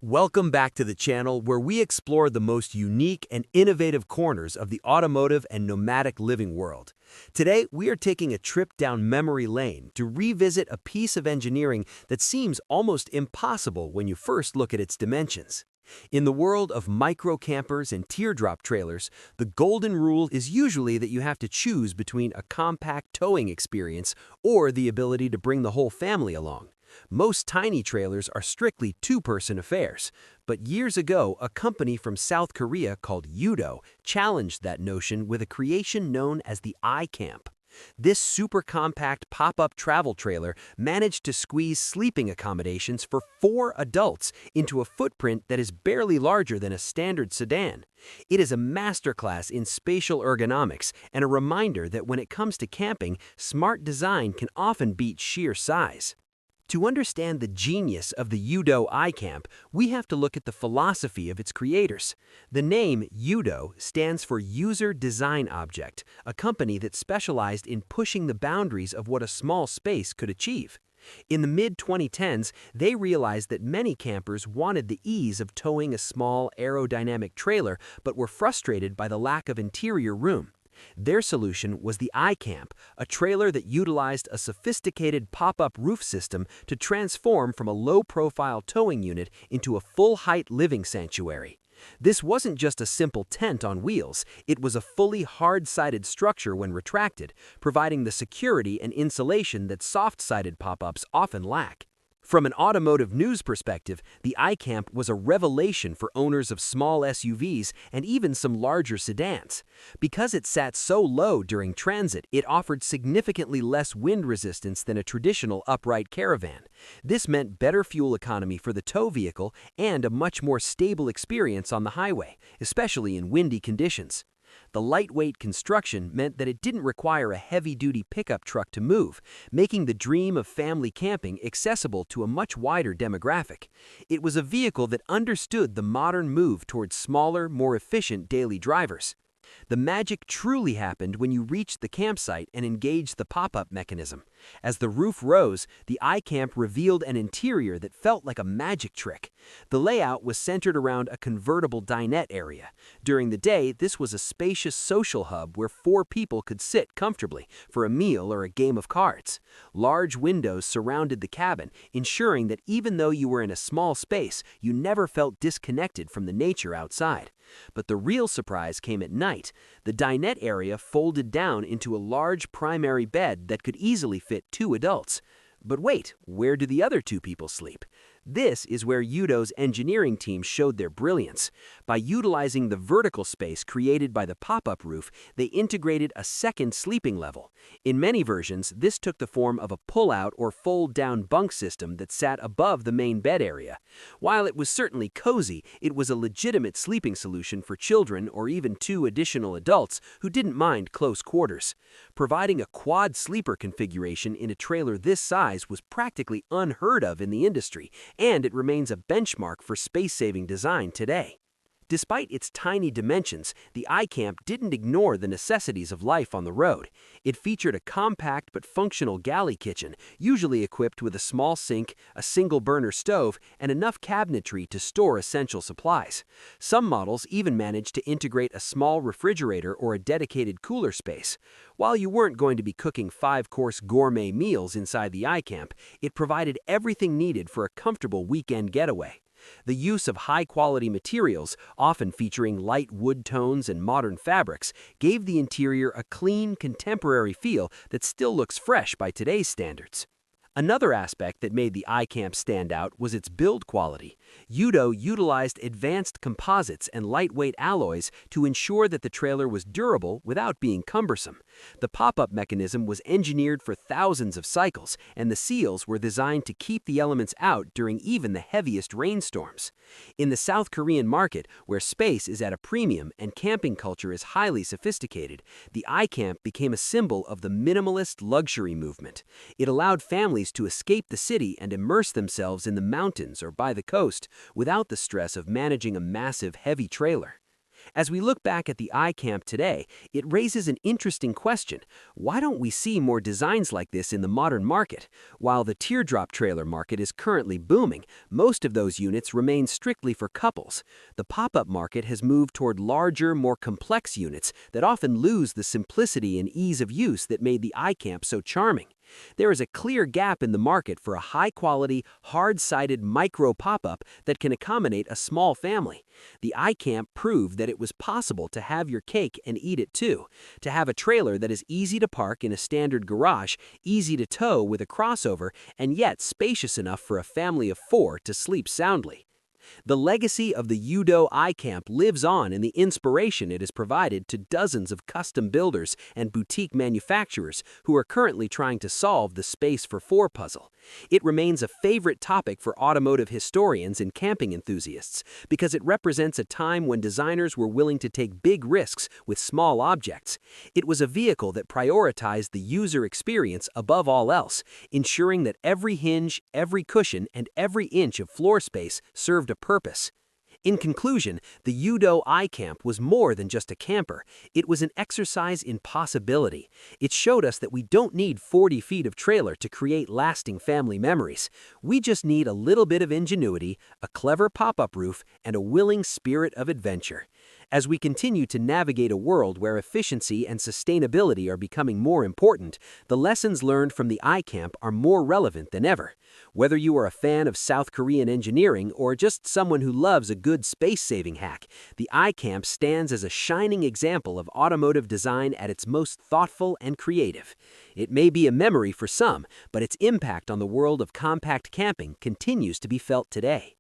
Welcome back to the channel where we explore the most unique and innovative corners of the automotive and nomadic living world. Today, we are taking a trip down memory lane to revisit a piece of engineering that seems almost impossible when you first look at its dimensions. In the world of micro-campers and teardrop trailers, the golden rule is usually that you have to choose between a compact towing experience or the ability to bring the whole family along. Most tiny trailers are strictly two-person affairs, but years ago, a company from South Korea called UDO challenged that notion with a creation known as the iCamp. This super compact pop-up travel trailer managed to squeeze sleeping accommodations for 4 adults into a footprint that is barely larger than a standard sedan. It is a masterclass in spatial ergonomics and a reminder that when it comes to camping, smart design can often beat sheer size. To understand the genius of the UDO iCamp, we have to look at the philosophy of its creators. The name UDO stands for User Design Object, a company that specialized in pushing the boundaries of what a small space could achieve. In the mid-2010s, they realized that many campers wanted the ease of towing a small aerodynamic trailer but were frustrated by the lack of interior room. Their solution was the iCamp, a trailer that utilized a sophisticated pop-up roof system to transform from a low-profile towing unit into a full-height living sanctuary. This wasn't just a simple tent on wheels, it was a fully hard-sided structure when retracted, providing the security and insulation that soft-sided pop-ups often lack. From an automotive news perspective, the iCamp was a revelation for owners of small SUVs and even some larger sedans. Because it sat so low during transit, it offered significantly less wind resistance than a traditional upright caravan. This meant better fuel economy for the tow vehicle and a much more stable experience on the highway, especially in windy conditions. The lightweight construction meant that it didn't require a heavy-duty pickup truck to move, making the dream of family camping accessible to a much wider demographic. It was a vehicle that understood the modern move towards smaller, more efficient daily drivers. The magic truly happened when you reached the campsite and engaged the pop-up mechanism. As the roof rose, the iCamp revealed an interior that felt like a magic trick. The layout was centered around a convertible dinette area. During the day, this was a spacious social hub where 4 people could sit comfortably for a meal or a game of cards. Large windows surrounded the cabin, ensuring that even though you were in a small space, you never felt disconnected from the nature outside. But the real surprise came at night. The dinette area folded down into a large primary bed that could easily fit 2 adults. But wait, where do the other 2 people sleep? This is where UDO's engineering team showed their brilliance. By utilizing the vertical space created by the pop-up roof, they integrated a second sleeping level. In many versions, this took the form of a pull-out or fold-down bunk system that sat above the main bed area. While it was certainly cozy, it was a legitimate sleeping solution for children or even 2 additional adults who didn't mind close quarters. Providing a quad sleeper configuration in a trailer this size was practically unheard of in the industry, and it remains a benchmark for space-saving design today. Despite its tiny dimensions, the iCamp didn't ignore the necessities of life on the road. It featured a compact but functional galley kitchen, usually equipped with a small sink, a single-burner stove, and enough cabinetry to store essential supplies. Some models even managed to integrate a small refrigerator or a dedicated cooler space. While you weren't going to be cooking 5-course gourmet meals inside the iCamp, it provided everything needed for a comfortable weekend getaway. The use of high-quality materials, often featuring light wood tones and modern fabrics, gave the interior a clean, contemporary feel that still looks fresh by today's standards. Another aspect that made the iCamp stand out was its build quality. UDO utilized advanced composites and lightweight alloys to ensure that the trailer was durable without being cumbersome. The pop-up mechanism was engineered for thousands of cycles, and the seals were designed to keep the elements out during even the heaviest rainstorms. In the South Korean market, where space is at a premium and camping culture is highly sophisticated, the iCamp became a symbol of the minimalist luxury movement. It allowed families to escape the city and immerse themselves in the mountains or by the coast without the stress of managing a massive, heavy trailer. As we look back at the iCamp today, it raises an interesting question. Why don't we see more designs like this in the modern market? While the teardrop trailer market is currently booming, most of those units remain strictly for couples. The pop-up market has moved toward larger, more complex units that often lose the simplicity and ease of use that made the iCamp so charming. There is a clear gap in the market for a high-quality, hard-sided micro pop-up that can accommodate a small family. The iCamp proved that it was possible to have your cake and eat it too, to have a trailer that is easy to park in a standard garage, easy to tow with a crossover, and yet spacious enough for a family of 4 to sleep soundly. The legacy of the UDO iCamp lives on in the inspiration it has provided to dozens of custom builders and boutique manufacturers who are currently trying to solve the space for 4 puzzle. It remains a favorite topic for automotive historians and camping enthusiasts because it represents a time when designers were willing to take big risks with small objects. It was a vehicle that prioritized the user experience above all else, ensuring that every hinge, every cushion, and every inch of floor space served a purpose. In conclusion, the UDO iCamp was more than just a camper. It was an exercise in possibility. It showed us that we don't need 40 feet of trailer to create lasting family memories. We just need a little bit of ingenuity, a clever pop-up roof, and a willing spirit of adventure. As we continue to navigate a world where efficiency and sustainability are becoming more important, the lessons learned from the iCamp are more relevant than ever. Whether you are a fan of South Korean engineering or just someone who loves a good space-saving hack, the iCamp stands as a shining example of automotive design at its most thoughtful and creative. It may be a memory for some, but its impact on the world of compact camping continues to be felt today.